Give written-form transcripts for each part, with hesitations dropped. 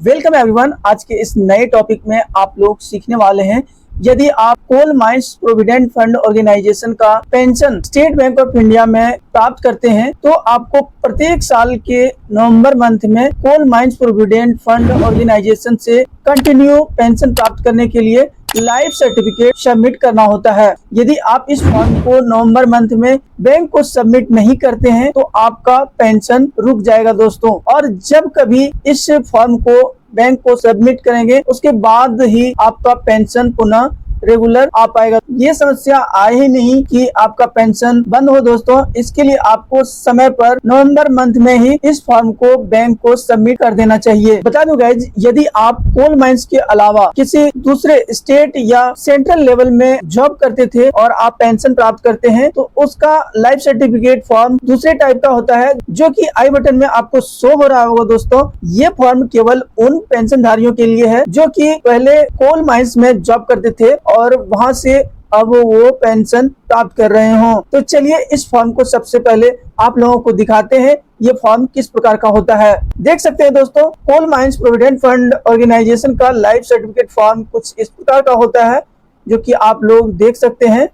Welcome everyone. आज के इस नए टॉपिक में आप लोग सीखने वाले हैं, यदि आप coal mines provident fund organisation का pension state bank of India में प्राप्त करते हैं तो आपको प्रत्येक साल के नवंबर मंथ में coal mines provident fund organisation से कंटिन्यू पेंशन प्राप्त करने के लिए लाइफ सर्टिफिकेट सबमिट करना होता है। यदि आप इस फॉर्म को नवंबर मंथ में बैंक को सबमिट नहीं करते हैं तो आपका पेंशन रुक जाएगा दोस्तों। और जब कभी इस फॉर्म को बैंक को सबमिट करेंगे उसके बाद ही आपका पेंशन पुनः रेगुलर आ पाएगा। ये समस्या आए ही नहीं कि आपका पेंशन बंद हो दोस्तों। इसके लिए आपको समय पर नवंबर मंथ में ही इस फॉर्म को बैंक को सबमिट कर देना चाहिए। बता दूं गाइज, यदि आप कोल माइंस के अलावा किसी दूसरे स्टेट या सेंट्रल लेवल में जॉब करते थे और आप पेंशन प्राप्त करते हैं तो उसका लाइफ सर्टिफिकेट फॉर्म दूसरे टाइप का होता है, जो कि आई बटन में आपको शो हो रहा होगा दोस्तों। ये फॉर्म केवल उन पेंशन धारियों के लिए है जो कि पहले कोल माइंस में जॉब करते थे और वहां से अब वो पेंशन प्राप्त कर रहे हो। तो चलिए इस फॉर्म को सबसे पहले आप लोगों को दिखाते हैं ये फॉर्म किस प्रकार का होता है। देख सकते हैं दोस्तों, coal mines provident fund organisation का लाइफ सर्टिफिकेट फॉर्म कुछ इस प्रकार का होता है, जो कि आप लोग देख सकते हैं।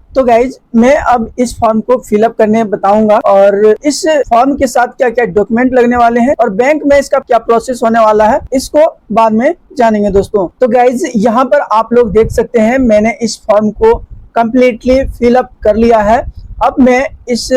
तो गाइज, मैं अब इस फॉर्म को फिलअप करने बताऊंगा और इस फॉर्म के साथ क्या क्या डॉक्यूमेंट लगने वाले हैं और बैंक में इसका क्या प्रोसेस होने वाला है, इसको बाद में जानेंगे दोस्तों। तो गाइज, यहाँ पर आप लोग देख सकते हैं मैंने इस फॉर्म को कम्प्लीटली फिलअप कर लिया है। अब मैं इस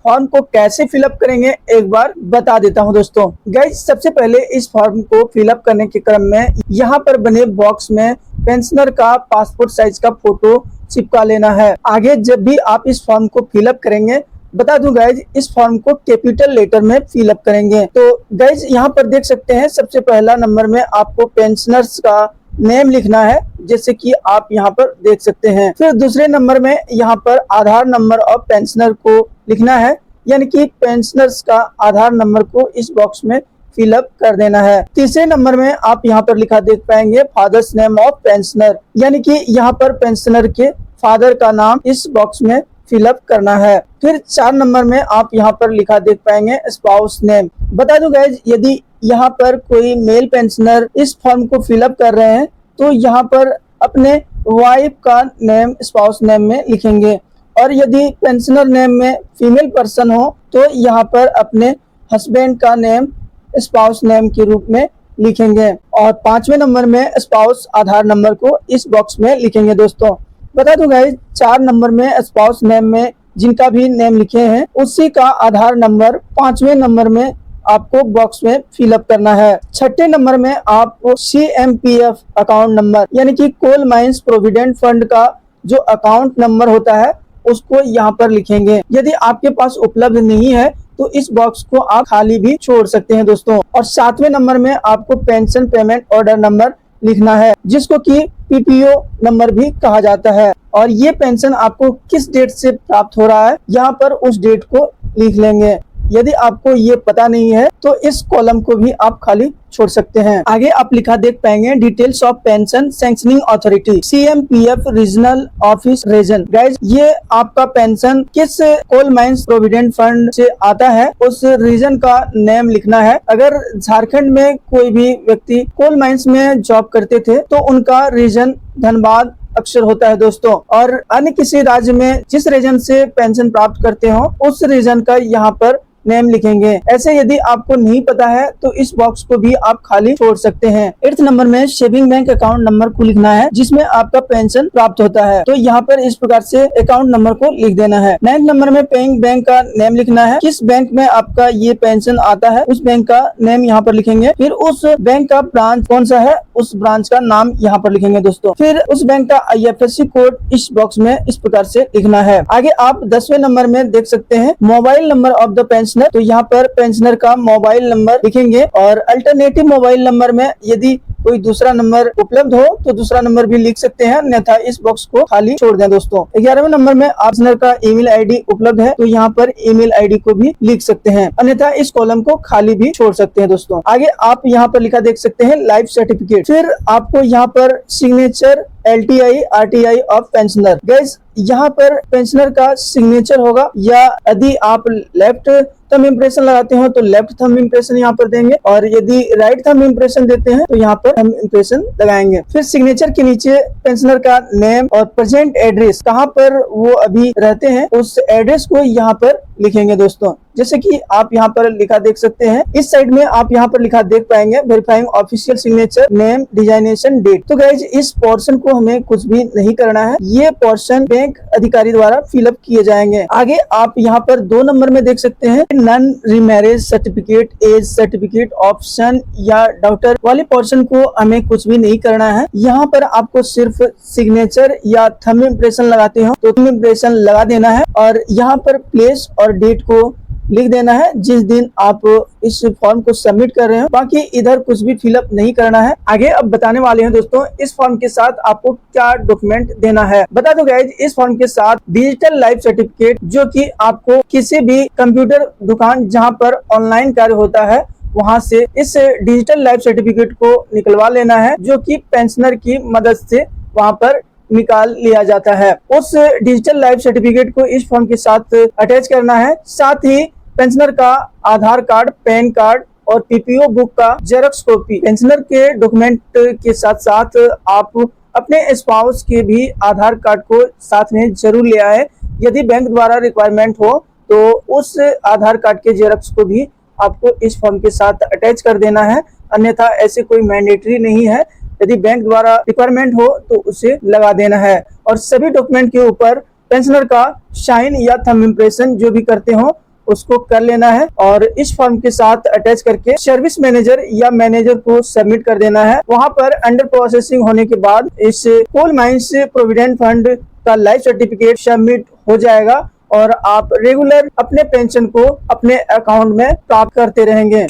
फॉर्म को कैसे फिलअप करेंगे एक बार बता देता हूं दोस्तों। गाइज, सबसे पहले इस फॉर्म को फिलअप करने के क्रम में यहाँ पर बने बॉक्स में पेंशनर का पासपोर्ट साइज का फोटो चिपका लेना है। आगे जब भी आप इस फॉर्म को फिलअप करेंगे, बता दूं गाइज, इस फॉर्म को कैपिटल लेटर में फिलअप करेंगे। तो गाइज, यहाँ पर देख सकते हैं सबसे पहला नंबर में आपको पेंशनर्स का नेम लिखना है, जैसे कि आप यहाँ पर देख सकते हैं। फिर दूसरे नंबर में यहाँ पर आधार नंबर ऑफ पेंशनर को लिखना है, यानी कि पेंशनर्स का आधार नंबर को इस बॉक्स में फिलअप कर देना है। तीसरे नंबर में आप यहाँ पर लिखा देख पाएंगे फादर्स नेम ऑफ पेंशनर, यानी कि यहाँ पर पेंशनर के फादर का नाम इस बॉक्स में फिलअप करना है। फिर 4 नंबर में आप यहाँ पर लिखा देख पाएंगे स्पाउस नेम। बता दूं गाइज, यदि यहाँ पर कोई मेल पेंशनर इस फॉर्म को फिलअप कर रहे हैं तो यहाँ पर अपने वाइफ का नेम स्पाउस नेम में लिखेंगे, और यदि पेंशनर नेम में फीमेल पर्सन हो तो यहाँ पर अपने हस्बैंड का नेम स्पाउस नेम के रूप में लिखेंगे। और 5वें नंबर में स्पाउस आधार नंबर को इस बॉक्स में लिखेंगे दोस्तों। बता दूं गाइस, 4 नंबर में स्पाउस नेम में जिनका भी नेम लिखे हैं उसी का आधार नंबर 5वें नंबर में आपको बॉक्स में फिलअप करना है। 6ठे नंबर में आपको CMPF अकाउंट नंबर, यानी कि कोल माइंस प्रोविडेंट फंड का जो अकाउंट नंबर होता है उसको यहाँ पर लिखेंगे। यदि आपके पास उपलब्ध नहीं है तो इस बॉक्स को आप खाली भी छोड़ सकते हैं दोस्तों। और 7वें नंबर में आपको पेंशन पेमेंट ऑर्डर नंबर लिखना है, जिसको कि PPO नंबर भी कहा जाता है। और ये पेंशन आपको किस डेट से प्राप्त हो रहा है, यहाँ पर उस डेट को लिख लेंगे। यदि आपको ये पता नहीं है तो इस कॉलम को भी आप खाली छोड़ सकते हैं। आगे आप लिखा देख पाएंगे details of pension sanctioning authority CMPF regional office region. Guys, ये आपका पेंशन किस कोल माइंस प्रोविडेंट फंड से आता है उस रीजन का नेम लिखना है। अगर झारखंड में कोई भी व्यक्ति कोल माइंस में जॉब करते थे तो उनका रीजन धनबाद अक्सर होता है दोस्तों, और अन्य किसी राज्य में जिस रीजन से पेंशन प्राप्त करते हो उस रीजन का यहाँ पर नेम लिखेंगे। ऐसे यदि आपको नहीं पता है तो इस बॉक्स को भी आप खाली छोड़ सकते हैं। 8th नंबर में सेविंग बैंक अकाउंट नंबर को लिखना है जिसमें आपका पेंशन प्राप्त होता है, तो यहाँ पर इस प्रकार से अकाउंट नंबर को लिख देना है। 9th नंबर में पेइंग बैंक का नेम लिखना है, किस बैंक में आपका ये पेंशन आता है उस बैंक का नेम यहाँ पर लिखेंगे। फिर उस बैंक का ब्रांच कौन सा है उस ब्रांच का नाम यहाँ पर लिखेंगे दोस्तों। फिर उस बैंक का IFSC कोड इस बॉक्स में इस प्रकार से लिखना है। आगे आप 10वें नंबर में देख सकते हैं mobile number of the pensioner, तो यहाँ पर पेंशनर का मोबाइल नंबर लिखेंगे। और अल्टरनेटिव मोबाइल नंबर में यदि कोई दूसरा नंबर उपलब्ध हो तो दूसरा नंबर भी लिख सकते हैं, अन्यथा इस बॉक्स को खाली छोड़ दें दोस्तों। 11वें नंबर में पेंशनर का ईमेल आईडी उपलब्ध है तो यहाँ पर ईमेल आईडी को भी लिख सकते हैं, अन्यथा इस कॉलम को खाली भी छोड़ सकते हैं दोस्तों। आगे आप यहाँ पर लिखा देख सकते हैं लाइफ सर्टिफिकेट। फिर आपको यहाँ पर signature LTI RTI of pensioner. Guys यहाँ पर पेंशनर का सिग्नेचर होगा, या यदि आप लेफ्ट थंब इम्प्रेशन लगाते हो तो लेफ्ट थंब इम्प्रेशन यहाँ पर देंगे, और यदि राइट थंब इम्प्रेशन देते हैं तो यहाँ पर थंब इम्प्रेशन लगाएंगे। फिर सिग्नेचर के नीचे पेंशनर का नेम और प्रेजेंट एड्रेस, कहाँ पर वो अभी रहते हैं उस एड्रेस को यहाँ पर लिखेंगे दोस्तों। जैसे कि आप यहाँ पर लिखा देख सकते हैं, इस साइड में आप यहाँ पर लिखा देख पाएंगे verifying official signature name designation date. तो गाइज इस पोर्शन को हमें कुछ भी नहीं करना है, ये पोर्शन बैंक अधिकारी द्वारा फिलअप किए जाएंगे। आगे आप यहाँ पर 2 नंबर में देख सकते हैं non remarriage certificate, age certificate, option या डॉक्टर वाले पोर्शन को हमें कुछ भी नहीं करना है। यहाँ पर आपको सिर्फ सिग्नेचर या थंब इम्प्रेशन लगाते हो तो थंब इम्प्रेशन लगा देना है, और यहाँ पर प्लेस और डेट को लिख देना है जिस दिन आप इस फॉर्म को सबमिट कर रहे हो। बाकी इधर कुछ भी फिलअप नहीं करना है। आगे अब बताने वाले हैं दोस्तों इस फॉर्म के साथ आपको क्या डॉक्यूमेंट देना है। बता दो गाइज, इस फॉर्म के साथ डिजिटल लाइफ सर्टिफिकेट, जो कि आपको किसी भी कंप्यूटर दुकान जहां पर ऑनलाइन कार्य होता है वहां से इस डिजिटल लाइफ सर्टिफिकेट को निकलवा लेना है, जो कि पेंशनर की मदद से वहां पर निकाल लिया जाता है। उस डिजिटल लाइफ सर्टिफिकेट को इस फॉर्म के साथ अटैच करना है। साथ ही पेंशनर का आधार कार्ड, पैन कार्ड और PPO बुक का जेरॉक्स कॉपी। पेंशनर के डॉक्यूमेंट के साथ साथ आप अपने स्पाउस के भी आधार कार्ड को साथ में जरूर ले आए। यदि बैंक द्वारा रिक्वायरमेंट हो तो उस आधार कार्ड के जेरॉक्स को भी आपको इस फॉर्म के साथ अटैच कर देना है, अन्यथा ऐसे कोई मैंडेटरी नहीं है। यदि बैंक द्वारा रिक्वायरमेंट हो तो उसे लगा देना है, और सभी डॉक्यूमेंट के ऊपर पेंशनर का साइन या थंब इम्प्रेशन जो भी करते हो उसको कर लेना है, और इस फॉर्म के साथ अटैच करके सर्विस मैनेजर या मैनेजर को सबमिट कर देना है। वहां पर अंडर प्रोसेसिंग होने के बाद इस कोल माइंस प्रोविडेंट फंड का लाइफ सर्टिफिकेट सबमिट हो जाएगा, और आप रेगुलर अपने पेंशन को अपने अकाउंट में प्राप्त करते रहेंगे।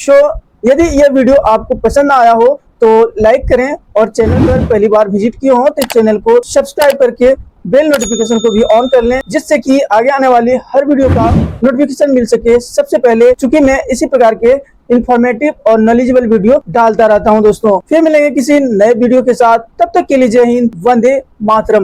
यदि यह वीडियो आपको पसंद आया हो तो लाइक करें, और चैनल पर पहली बार विजिट किए हो तो चैनल को सब्सक्राइब करके बेल नोटिफिकेशन को भी ऑन कर लें, जिससे कि आगे आने वाली हर वीडियो का नोटिफिकेशन मिल सके सबसे पहले, क्योंकि मैं इसी प्रकार के इंफॉर्मेटिव और नॉलेजेबल वीडियो डालता रहता हूं दोस्तों। फिर मिलेंगे किसी नए वीडियो के साथ, तब तक के लिए जय हिंद, वंदे मातरम।